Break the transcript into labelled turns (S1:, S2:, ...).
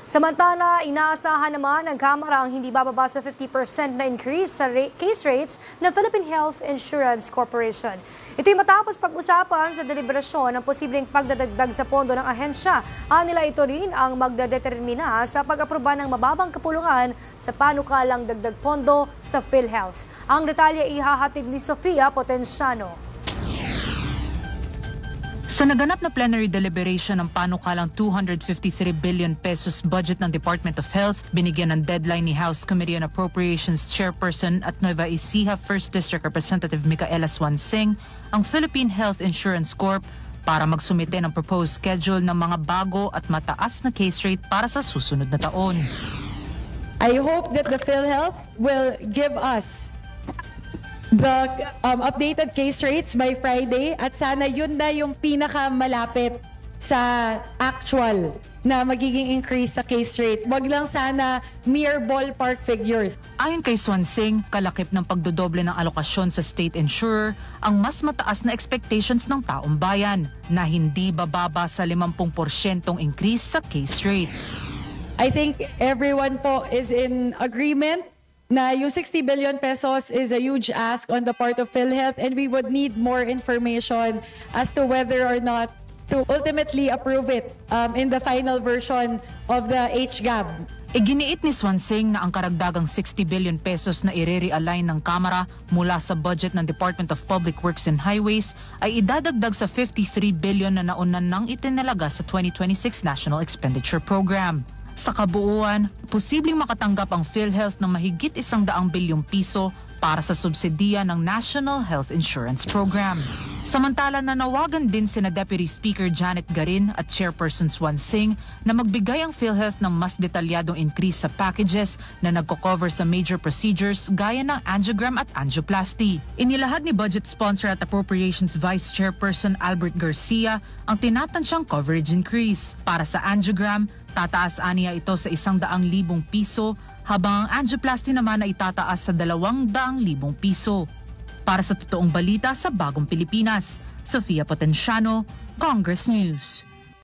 S1: Samantala, inaasahan naman ng Kamara ang hindi bababa sa 50% na increase sa case rates ng Philippine Health Insurance Corporation. Ito'y matapos pag-usapan sa deliberasyon ng posibleng pagdadagdag sa pondo ng ahensya. Nila ito rin ang magdedetermina sa pag-aproba ng mababang kapulungan sa panukalang dagdag pondo sa PhilHealth. Ang detalye ihahatid ni Sofia Potenciano.
S2: Sa naganap na plenary deliberation ng panukalang 253 billion pesos budget ng Department of Health, binigyan ng deadline ni House Committee on Appropriations Chairperson at Nueva Ecija 1st District Representative Micaela Swansing ang Philippine Health Insurance Corp para magsumite ng proposed schedule ng mga bago at mataas na case rate para sa susunod na taon.
S3: I hope that the PhilHealth will give us the updated case rates by Friday at sana yun na yung pinakamalapit sa actual na magiging increase sa case rate. Wag lang sana mere ballpark figures.
S2: Ayon kay Swansing, kalakip ng pagdodoble ng alokasyon sa state insurer ang mas mataas na expectations ng taong bayan na hindi bababa sa 50% increase sa case rates.
S3: I think everyone po is in agreement na yung 60 billion pesos is a huge ask on the part of PhilHealth and we would need more information as to whether or not to ultimately approve it in the final version of the HGAB.
S2: Iginiit ni Swansing na ang karagdagang 60 billion pesos na i-realign ng Kamara mula sa budget ng Department of Public Works and Highways ay idadagdag sa 53 billion na naunan nang itinalaga sa 2026 National Expenditure Program. Sa kabuuan, posibleng makatanggap ang PhilHealth ng mahigit 100 bilyong piso para sa subsidiya ng National Health Insurance Program. Samantala, nanawagan din sina Deputy Speaker Janet Garin at Chairperson Swansing na magbigay ang PhilHealth ng mas detalyadong increase sa packages na nagko-cover sa major procedures gaya ng angiogram at angioplasty. Inilahad ni Budget Sponsor at Appropriations Vice Chairperson Albert Garcia ang tinatansyang coverage increase. Para sa angiogram, tataas aniya ito sa 100,000 piso habang ang angioplasty naman ay itataas sa 200,000 piso. Para sa totoong balita sa Bagong Pilipinas, Sofia Potenciano, Congress News.